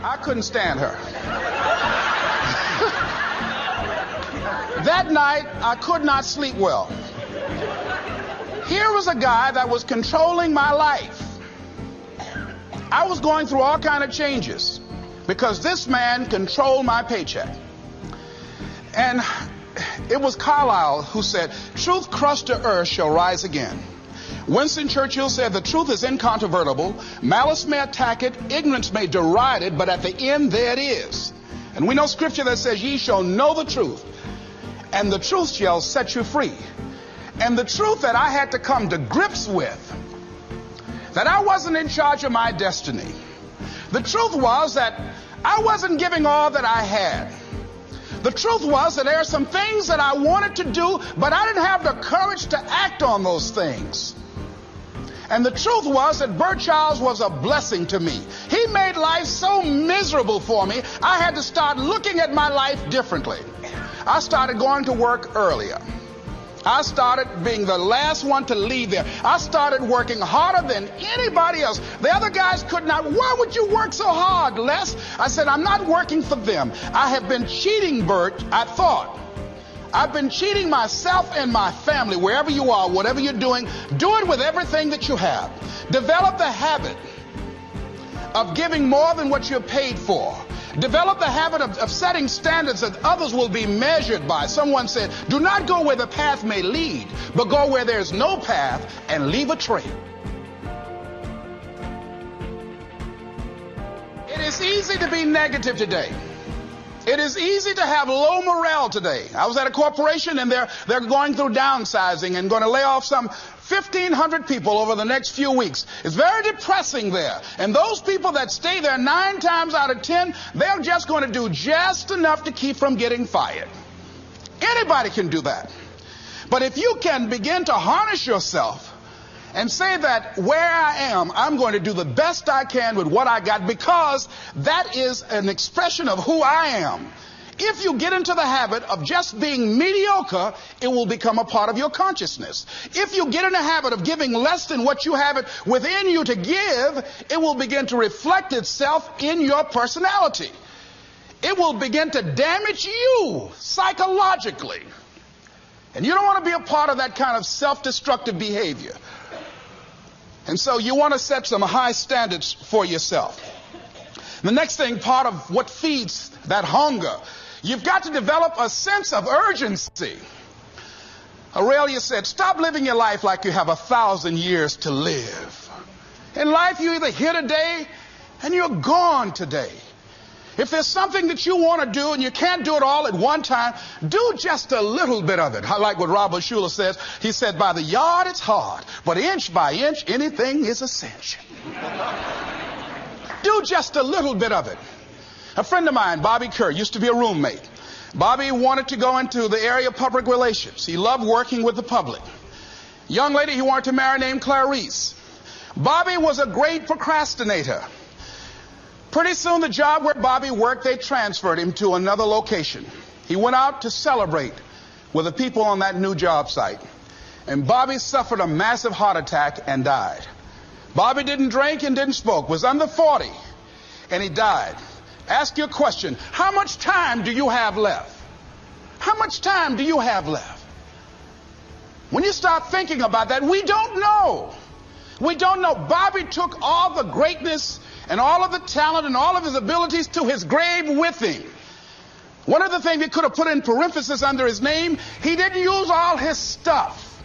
I couldn't stand her. That night, I could not sleep well. Here was a guy that was controlling my life. I was going through all kinds of changes because this man controlled my paycheck. And it was Carlyle who said, truth crushed to earth shall rise again. Winston Churchill said, the truth is incontrovertible. Malice may attack it, ignorance may deride it, but at the end there it is. And we know scripture that says, ye shall know the truth, and the truth shall set you free. And the truth that I had to come to grips with, that I wasn't in charge of my destiny. The truth was that I wasn't giving all that I had. The truth was that there are some things that I wanted to do, but I didn't have the courage to act on those things. And the truth was that Bert Childs was a blessing to me. He made life so miserable for me, I had to start looking at my life differently. I started going to work earlier. I started being the last one to leave there. I started working harder than anybody else. The other guys could not. Why would you work so hard, Les? I said, I'm not working for them. I have been cheating, Bert, I thought. I've been cheating myself and my family. Wherever you are, whatever you're doing, do it with everything that you have. Develop the habit of giving more than what you're paid for. Develop the habit of setting standards that others will be measured by. Someone said, do not go where the path may lead, but go where there's no path and leave a trail. It is easy to be negative today. It is easy to have low morale today. I was at a corporation and they're going through downsizing and going to lay off some 1,500 people over the next few weeks. It's very depressing there. And those people that stay there 9 times out of 10, they're just going to do just enough to keep from getting fired. Anybody can do that. But if you can begin to harness yourself and say that where I am, I'm going to do the best I can with what I got, because that is an expression of who I am. If you get into the habit of just being mediocre, it will become a part of your consciousness. If you get in the habit of giving less than what you have it within you to give, it will begin to reflect itself in your personality. It will begin to damage you psychologically. And you don't want to be a part of that kind of self-destructive behavior. And so you want to set some high standards for yourself. The next thing, part of what feeds that hunger, you've got to develop a sense of urgency. Aurelia said, stop living your life like you have 1,000 years to live. In life, you're either here today and you're gone today. If there's something that you want to do and you can't do it all at one time, do just a little bit of it. I like what Robert Schuller says. He said, by the yard it's hard, but inch by inch anything is a cinch. Do just a little bit of it. A friend of mine, Bobby Kerr, used to be a roommate. Bobby wanted to go into the area of public relations. He loved working with the public. Young lady he wanted to marry named Clarice. Bobby was a great procrastinator. Pretty soon the job where Bobby worked, they transferred him to another location. He went out to celebrate with the people on that new job site. And Bobby suffered a massive heart attack and died. Bobby didn't drink and didn't smoke, was under 40, and he died. Ask your question, how much time do you have left? How much time do you have left? When you start thinking about that, we don't know. We don't know. Bobby took all the greatness and all of the talent and all of his abilities to his grave with him. One of the things he could have put in parenthesis under his name, he didn't use all his stuff.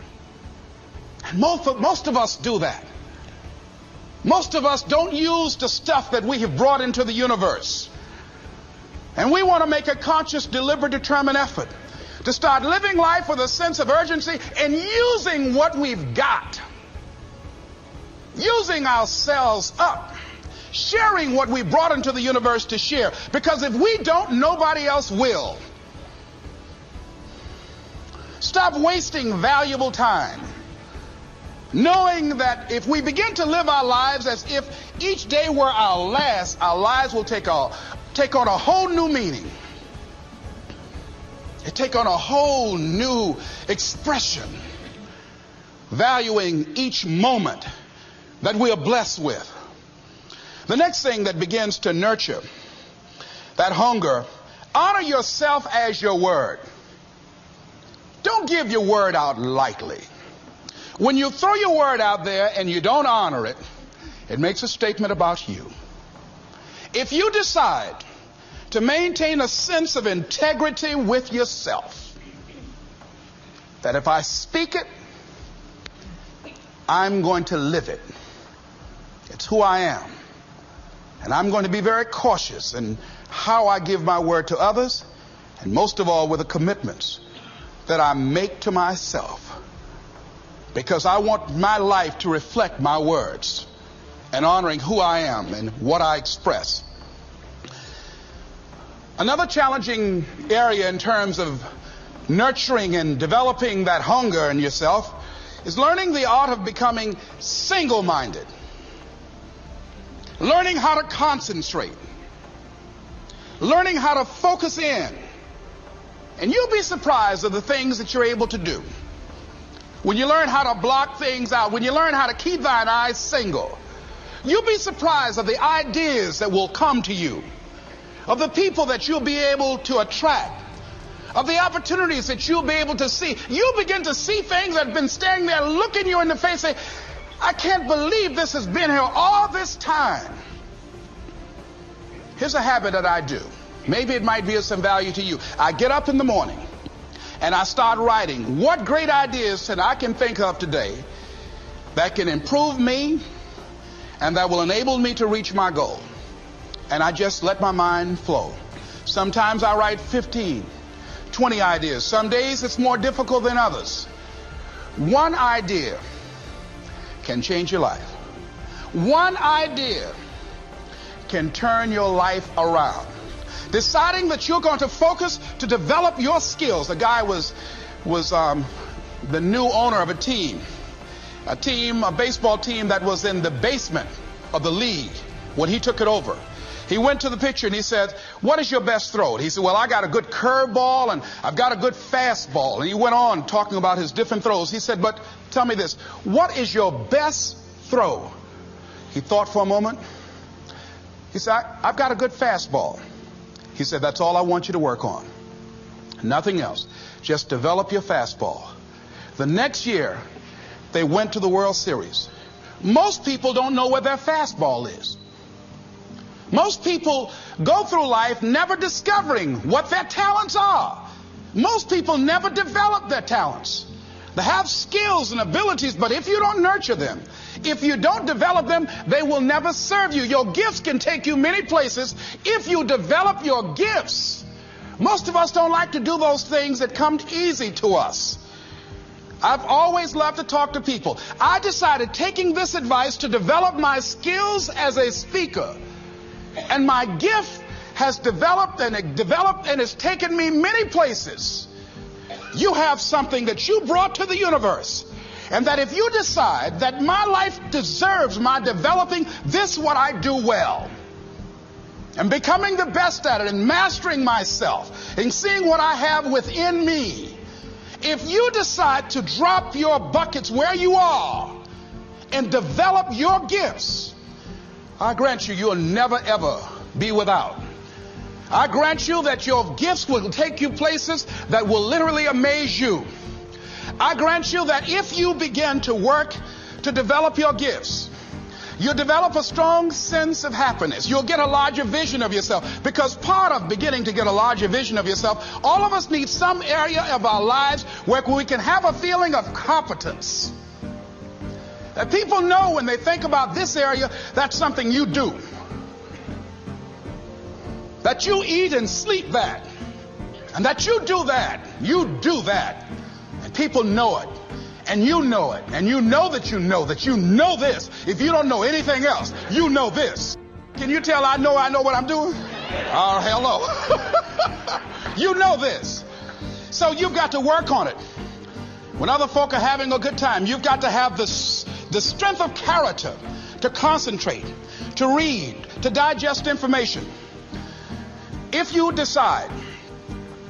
And most of us do that. Most of us don't use the stuff that we have brought into the universe. And we want to make a conscious, deliberate, determined effort to start living life with a sense of urgency and using what we've got. Using ourselves up. Sharing what we brought into the universe to share. Because if we don't, nobody else will. Stop wasting valuable time. Knowing that if we begin to live our lives as if each day were our last, our lives will take on a whole new meaning. They take on a whole new expression. Valuing each moment that we are blessed with. The next thing that begins to nurture that hunger, honor yourself as your word. Don't give your word out lightly. When you throw your word out there and you don't honor it, it makes a statement about you. If you decide to maintain a sense of integrity with yourself, that if I speak it, I'm going to live it. It's who I am. And I'm going to be very cautious in how I give my word to others, and most of all with the commitments that I make to myself. Because I want my life to reflect my words and honoring who I am and what I express. Another challenging area in terms of nurturing and developing that hunger in yourself is learning the art of becoming single-minded. Learning how to concentrate. Learning how to focus in. And you'll be surprised at the things that you're able to do. When you learn how to block things out, when you learn how to keep thine eyes single, you'll be surprised at the ideas that will come to you, of the people that you'll be able to attract, of the opportunities that you'll be able to see. You'll begin to see things that have been standing there looking you in the face, saying, I can't believe this has been here all this time. Here's a habit that I do. Maybe it might be of some value to you. I get up in the morning and I start writing what great ideas that I can think of today that can improve me and that will enable me to reach my goal. And I just let my mind flow. Sometimes I write 15, 20 ideas. Some days it's more difficult than others. One idea can change your life. One idea can turn your life around. Deciding that you're going to focus to develop your skills. A guy was the new owner of a team, a baseball team that was in the basement of the league when he took it over. He went to the pitcher and he said, "What is your best throw?" He said, "Well, I got a good curveball and I've got a good fastball." And he went on talking about his different throws. He said, "But tell me this, what is your best throw?" He thought for a moment. He said, "I've got a good fastball." He said, "That's all I want you to work on. Nothing else. Just develop your fastball." The next year, they went to the World Series. Most people don't know where their fastball is. Most people go through life never discovering what their talents are. Most people never develop their talents. They have skills and abilities, but if you don't nurture them, if you don't develop them, they will never serve you. Your gifts can take you many places if you develop your gifts. Most of us don't like to do those things that come easy to us. I've always loved to talk to people. I decided, taking this advice, to develop my skills as a speaker. And my gift has developed and it's taken me many places. You have something that you brought to the universe. And that if you decide that my life deserves my developing this, what I do well, and becoming the best at it, and mastering myself, and seeing what I have within me, if you decide to drop your buckets where you are and develop your gifts, I grant you, you'll never ever be without. I grant you that your gifts will take you places that will literally amaze you. I grant you that if you begin to work to develop your gifts, you'll develop a strong sense of happiness. You'll get a larger vision of yourself. Because part of beginning to get a larger vision of yourself, all of us need some area of our lives where we can have a feeling of competence. That people know when they think about this area, that's something you do. That you eat and sleep that. And that you do that. You do that. And people know it. And you know it. And you know that you know this. If you don't know anything else, you know this. Can you tell I know what I'm doing? Oh, hello. You know this. So you've got to work on it. When other folk are having a good time, you've got to have the strength of character to concentrate, to read, to digest information. If you decide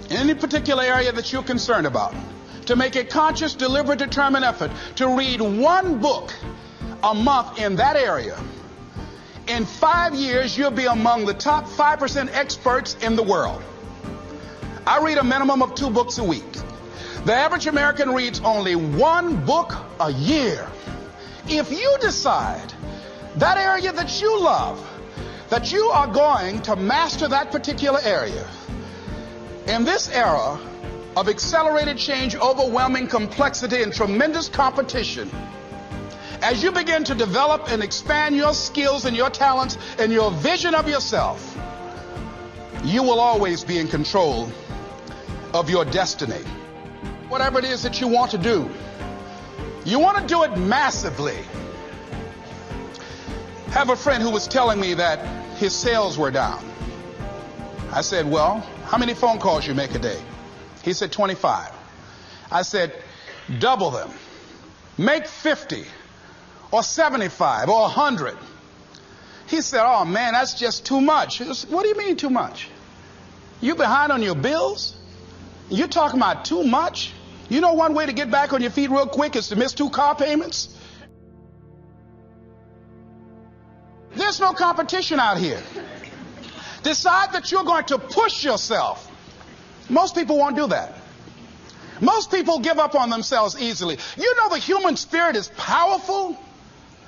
in any particular area that you're concerned about, to make a conscious, deliberate, determined effort to read one book a month in that area, in 5 years, you'll be among the top 5% experts in the world. I read a minimum of 2 books a week. The average American reads only 1 book a year. If you decide that area that you love, that you are going to master that particular area, in this era of accelerated change, overwhelming complexity, and tremendous competition, as you begin to develop and expand your skills and your talents and your vision of yourself, you will always be in control of your destiny. Whatever it is that you want to do, you want to do it massively. I have a friend who was telling me that his sales were down. I said, "Well, how many phone calls you make a day?" He said, 25. I said, "Double them. Make 50 or 75 or 100. He said, "Oh man, that's just too much." I said, "What do you mean too much? You behind on your bills? You're talking about too much? You know one way to get back on your feet real quick is to miss 2 car payments? There's no competition out here. Decide that you're going to push yourself." Most people won't do that. Most people give up on themselves easily. You know the human spirit is powerful.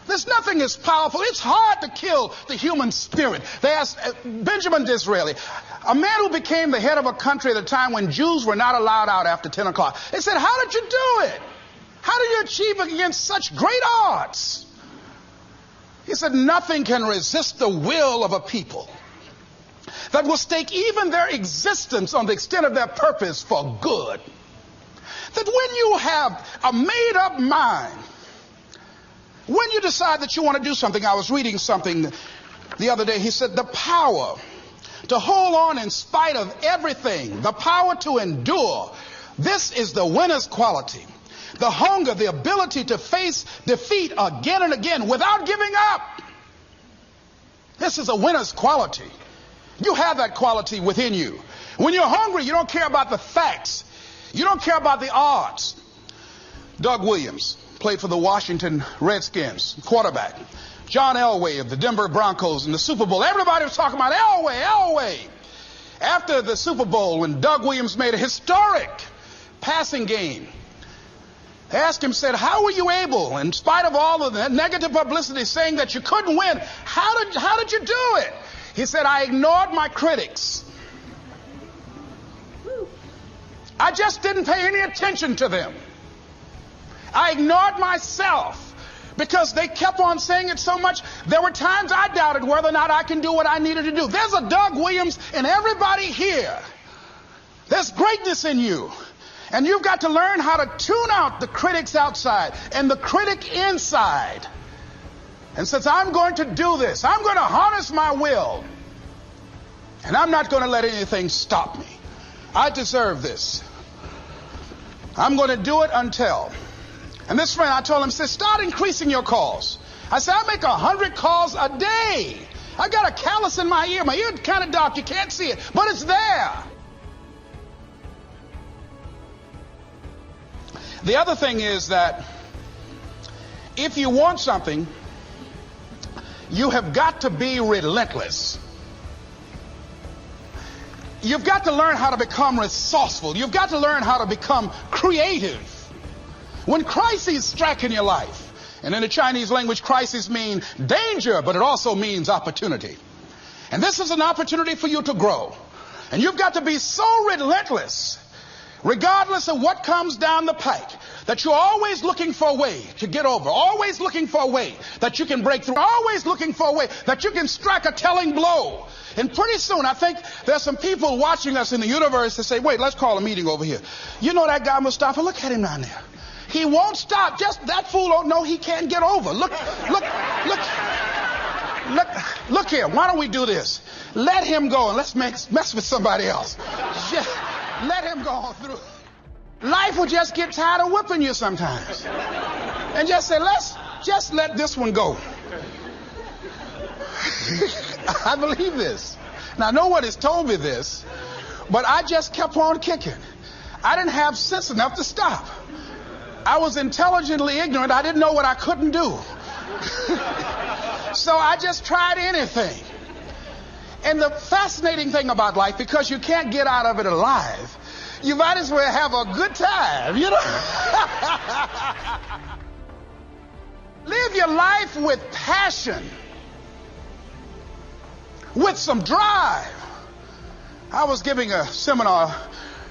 There's nothing as powerful. It's hard to kill the human spirit. They asked Benjamin Disraeli, a man who became the head of a country at a time when Jews were not allowed out after 10 o'clock. They said, "How did you do it? How did you achieve it against such great odds?" He said, "Nothing can resist the will of a people that will stake even their existence on the extent of their purpose for good." That when you have a made-up mind, when you decide that you want to do something, I was reading something the other day, he said, the power to hold on in spite of everything, the power to endure, this is the winner's quality. the hunger, the ability to face defeat again and again without giving up. This is a winner's quality. You have that quality within you. When you're hungry, you don't care about the facts. You don't care about the odds. Doug Williams played for the Washington Redskins, quarterback. John Elway of the Denver Broncos in the Super Bowl. Everybody was talking about Elway. After the Super Bowl, when Doug Williams made a historic passing game, they asked him, said, how were you able, in spite of all of the negative publicity saying that you couldn't win, how did you do it? He said, I ignored my critics. I just didn't pay any attention to them. I ignored myself because they kept on saying it so much. There were times I doubted whether or not I can do what I needed to do. There's a Doug Williams in everybody here. There's greatness in you. And you've got to learn how to tune out the critics outside and the critic inside. And since I'm going to do this, I'm going to harness my will. And I'm not going to let anything stop me. I deserve this. I'm going to do it until. And this friend, I told him, said, start increasing your calls. I said, I make 100 calls a day. I got a callus in my ear. My ear kind of dark. You can't see it, but it's there. The other thing is that if you want something, you have got to be relentless. You've got to learn how to become resourceful. You've got to learn how to become creative. When crises strike in your life, and in the Chinese language, crises mean danger, but it also means opportunity. And this is an opportunity for you to grow. And you've got to be so relentless, regardless of what comes down the pike, that you're always looking for a way to get over, always looking for a way that you can break through, always looking for a way that you can strike a telling blow. And pretty soon, I think there's some people watching us in the universe that say, wait, let's call a meeting over here. You know that guy Mustafa? Look at him down there. He won't stop. Just that fool don't know he can't get over. Look here. Why don't we do this? Let him go and let's mess with somebody else. Just let him go on through. Life will just get tired of whipping you sometimes. And just say, let's just let this one go. I believe this. Now, nobody's told me this, but I just kept on kicking. I didn't have sense enough to stop. I was intelligently ignorant. I didn't know what I couldn't do. So I just tried anything. And the fascinating thing about life, because you can't get out of it alive, you might as well have a good time, you know. Live your life with passion, with some drive. I was giving a seminar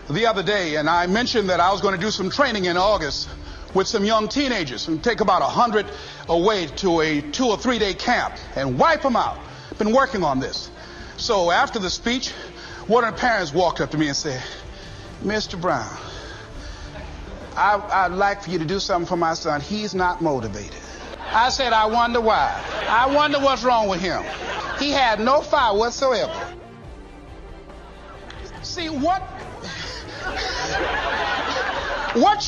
the other day, and I mentioned that I was going to do some training in August with some young teenagers and take about 100 away to a 2 or 3 day camp and wipe them out. Been working on this. So after the speech, one of the parents walked up to me and said, Mr. Brown, I'd like for you to do something for my son. He's not motivated. I said, I wonder why. I wonder what's wrong with him. He had no fire whatsoever. See, what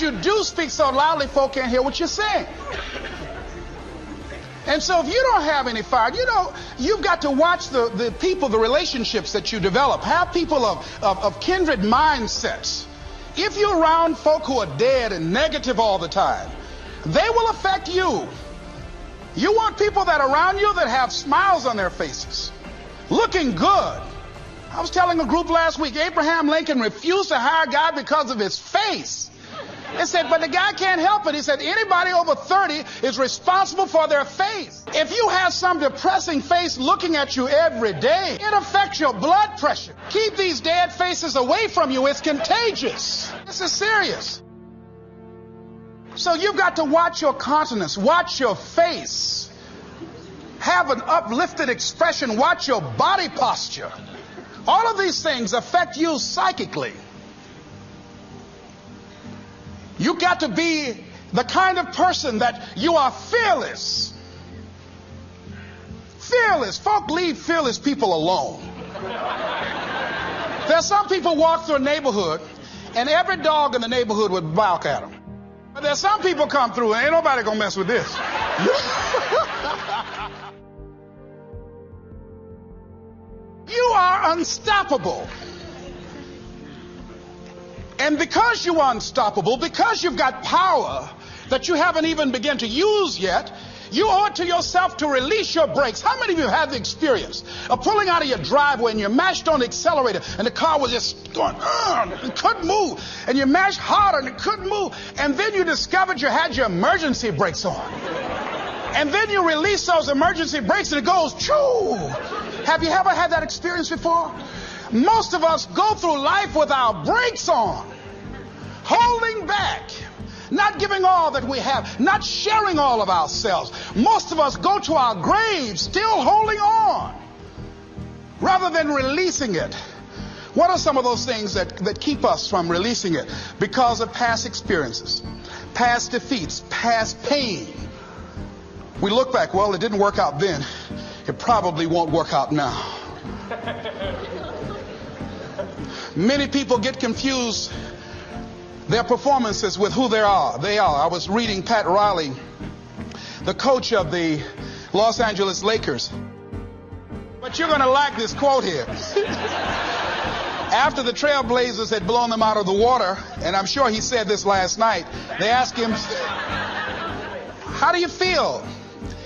you do speak so loudly, folk can't hear what you're saying. And so if you don't have any fire, you know, you've got to watch the people, the relationships that you develop. Have people of kindred mindsets. If you're around folk who are dead and negative all the time, they will affect you. You want people that are around you that have smiles on their faces, looking good. I was telling a group last week, Abraham Lincoln refused to hire a guy because of his face. They said, but the guy can't help it. He said, anybody over 30 is responsible for their face. If you have some depressing face looking at you every day, it affects your blood pressure. Keep these dead faces away from you. It's contagious. This is serious. So you've got to watch your countenance, watch your face, have an uplifted expression, watch your body posture. All of these things affect you psychically. You got to be the kind of person that you are fearless. Fearless. Folk leave fearless people alone. There's some people walk through a neighborhood and every dog in the neighborhood would bark at them. But there's some people come through and ain't nobody gonna mess with this. You are unstoppable. And because you are unstoppable, because you've got power that you haven't even begun to use yet, you owe it to yourself to release your brakes. How many of you have the experience of pulling out of your driveway and you mashed on the accelerator and the car was just going, and couldn't move, and you mashed harder and it couldn't move, and then you discovered you had your emergency brakes on, and then you release those emergency brakes and it goes, choo! Have you ever had that experience before? Most of us go through life with our brakes on, holding back, not giving all that we have, not sharing all of ourselves. Most of us go to our graves still holding on rather than releasing it. What are some of those things that keep us from releasing it? Because of past experiences, past defeats, past pain. We look back, well, it didn't work out then. It probably won't work out now. Many people get confused their performances with who they are. I was reading Pat Riley, the coach of the Los Angeles Lakers. But you're going to like this quote here. After the Trailblazers had blown them out of the water, and I'm sure he said this last night, they asked him, how do you feel?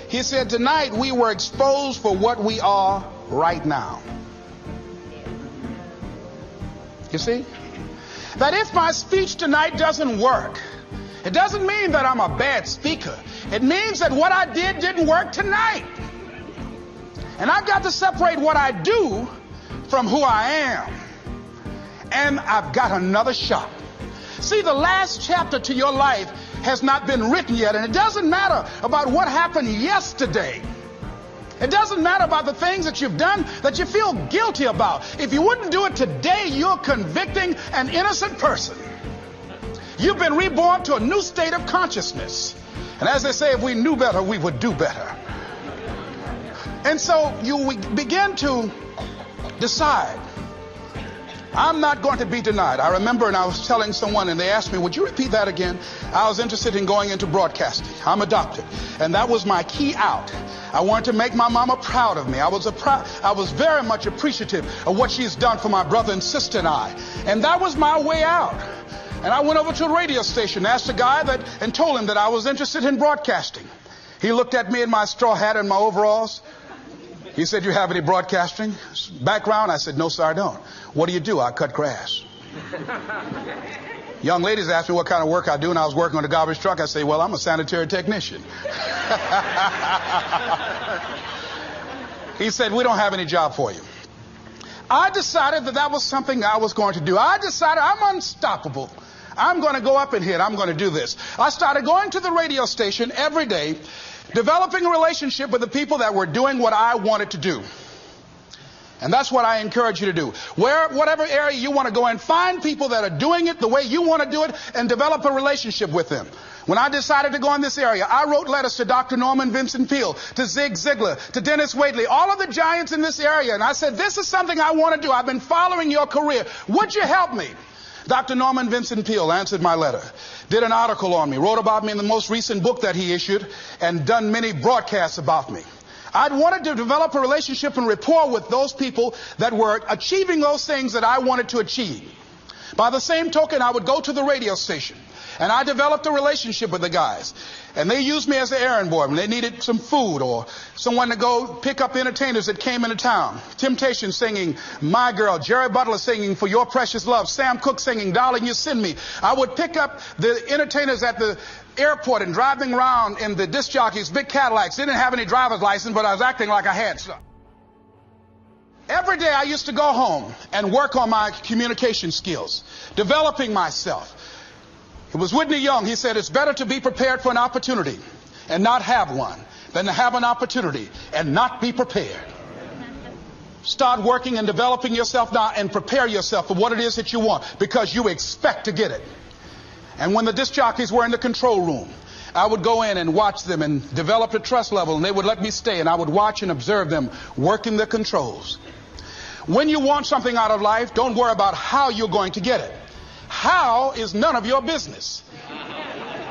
He said, tonight we were exposed for what we are right now. You see? That if my speech tonight doesn't work, it doesn't mean that I'm a bad speaker. It means that what I didn't work tonight. And I've got to separate what I do from who I am. And I've got another shot. See, the last chapter to your life has not been written yet, and it doesn't matter about what happened yesterday. It doesn't matter about the things that you've done that you feel guilty about. If you wouldn't do it today, you're convicting an innocent person. You've been reborn to a new state of consciousness. And as they say, if we knew better, we would do better. And so you begin to decide, I'm not going to be denied. I remember, and I was telling someone, and they asked me, would you repeat that again? I was interested in going into broadcasting. I'm adopted. And that was my key out. I wanted to make my mama proud of me. I was very much appreciative of what she's done for my brother and sister and I. And that was my way out. And I went over to a radio station, asked a guy and told him that I was interested in broadcasting. He looked at me in my straw hat and my overalls. He said, you have any broadcasting background? I said, no, sir, I don't. What do you do? I cut grass. Young ladies asked me what kind of work I do, and I was working on a garbage truck. I say, well, I'm a sanitary technician. He said, we don't have any job for you. I decided that was something I was going to do. I decided I'm unstoppable. I'm going to go up in here and I'm going to do this. I started going to the radio station every day, developing a relationship with the people that were doing what I wanted to do. And that's what I encourage you to do. Whatever area you want to go in, find people that are doing it the way you want to do it and develop a relationship with them. When I decided to go in this area, I wrote letters to Dr. Norman Vincent Peale, to Zig Ziglar, to Dennis Waitley, all of the giants in this area. And I said, this is something I want to do. I've been following your career. Would you help me? Dr. Norman Vincent Peale answered my letter, did an article on me, wrote about me in the most recent book that he issued, and done many broadcasts about me. I'd wanted to develop a relationship and rapport with those people that were achieving those things that I wanted to achieve. By the same token, I would go to the radio station, and I developed a relationship with the guys. And they used me as an errand boy when they needed some food or someone to go pick up entertainers that came into town. Temptation singing My Girl, Jerry Butler singing For Your Precious Love, Sam Cooke singing Darling You Send Me. I would pick up the entertainers at the airport and driving around in the disc jockeys, big Cadillacs. They didn't have any driver's license, but I was acting like I had some. Every day I used to go home and work on my communication skills, developing myself. It was Whitney Young. He said, it's better to be prepared for an opportunity and not have one than to have an opportunity and not be prepared. Start working and developing yourself now and prepare yourself for what it is that you want, because you expect to get it. And when the disc jockeys were in the control room, I would go in and watch them and develop a trust level, and they would let me stay, and I would watch and observe them working the controls. When you want something out of life, don't worry about how you're going to get it. How is none of your business.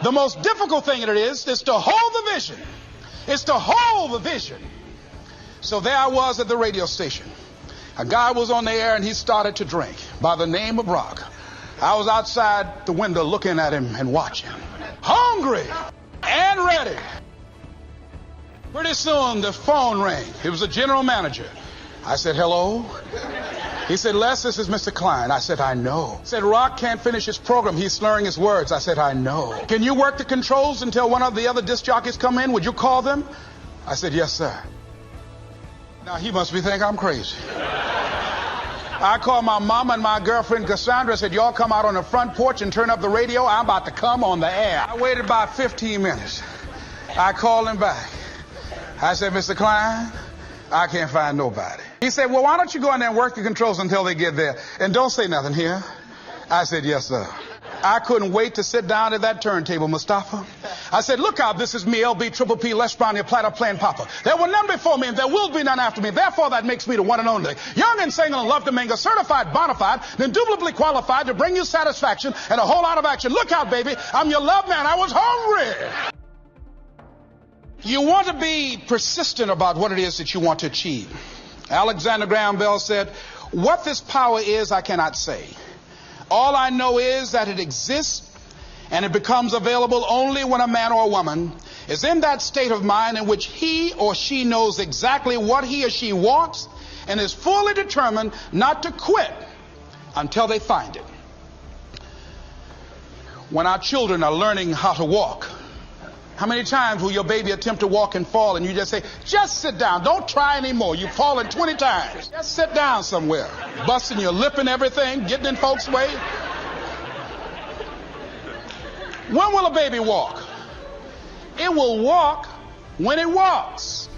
The most difficult thing it is to hold the vision. It's to hold the vision. So there I was at the radio station. A guy was on the air and he started to drink by the name of Rock. I was outside the window looking at him and watching. Hungry and ready. Pretty soon the phone rang. It was the general manager. I said, hello? He said, Les, this is Mr. Klein. I said, I know. He said, Rock can't finish his program. He's slurring his words. I said, I know. Can you work the controls until one of the other disc jockeys come in? Would you call them? I said, yes, sir. Now, he must be thinking I'm crazy. I called my mom and my girlfriend Cassandra. Said, y'all come out on the front porch and turn up the radio. I'm about to come on the air. I waited about 15 minutes. I called him back. I said, Mr. Klein, I can't find nobody. He said, well, why don't you go in there and work the controls until they get there? And don't say nothing here. I said, yes, sir. I couldn't wait to sit down at that turntable, Mustafa. I said, look out, this is me, LB, Triple P, Les Brown, your platter playing Papa. There were none before me, and there will be none after me. Therefore, that makes me the one and only. Young and single and love to mingle, certified, bona fide, indubitably qualified to bring you satisfaction and a whole lot of action. Look out, baby, I'm your love man. I was hungry. You want to be persistent about what it is that you want to achieve. Alexander Graham Bell said, what this power is, I cannot say. All I know is that it exists, and it becomes available only when a man or a woman is in that state of mind in which he or she knows exactly what he or she wants and is fully determined not to quit until they find it. When our children are learning how to walk, how many times will your baby attempt to walk and fall and you just say, just sit down, don't try anymore, you've fallen 20 times. Just sit down somewhere, busting your lip and everything, getting in folks' way. When will a baby walk? It will walk when it walks.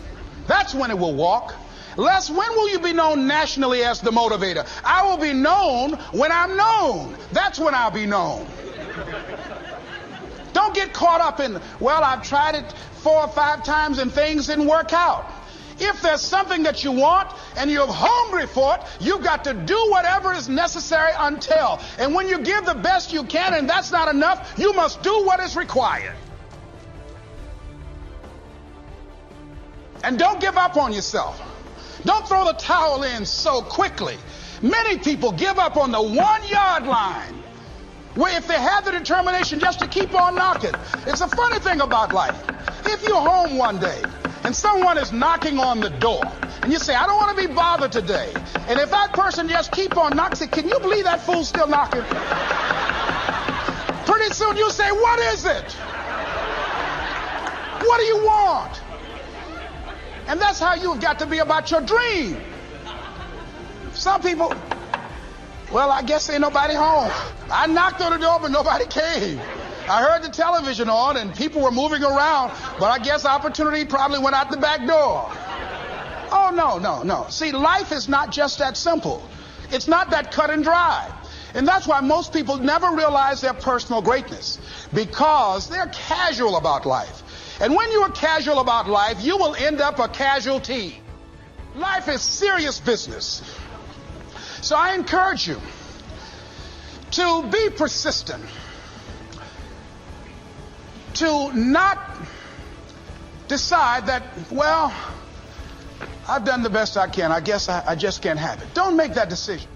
That's when it will walk. Les, when will you be known nationally as the motivator? I will be known when I'm known. That's when I'll be known. Don't get caught up in, well, I've tried it 4 or 5 times and things didn't work out. If there's something that you want and you're hungry for it, you've got to do whatever is necessary until. And when you give the best you can and that's not enough, you must do what is required. And don't give up on yourself. Don't throw the towel in so quickly. Many people give up on the 1-yard line, where if they have the determination just to keep on knocking. It's a funny thing about life. If you're home one day and someone is knocking on the door and you say, I don't want to be bothered today. And if that person just keep on knocking, say, can you believe that fool's still knocking? Pretty soon you say, what is it? What do you want? And that's how you've got to be about your dream. Some people, well, I guess ain't nobody home. I knocked on the door, but nobody came. I heard the television on and people were moving around, but I guess opportunity probably went out the back door. Oh, no. See, life is not just that simple. It's not that cut and dry. And that's why most people never realize their personal greatness, because they're casual about life. And when you are casual about life, you will end up a casualty. Life is serious business. So I encourage you to be persistent, to not decide that, well, I've done the best I can. I guess I just can't have it. Don't make that decision.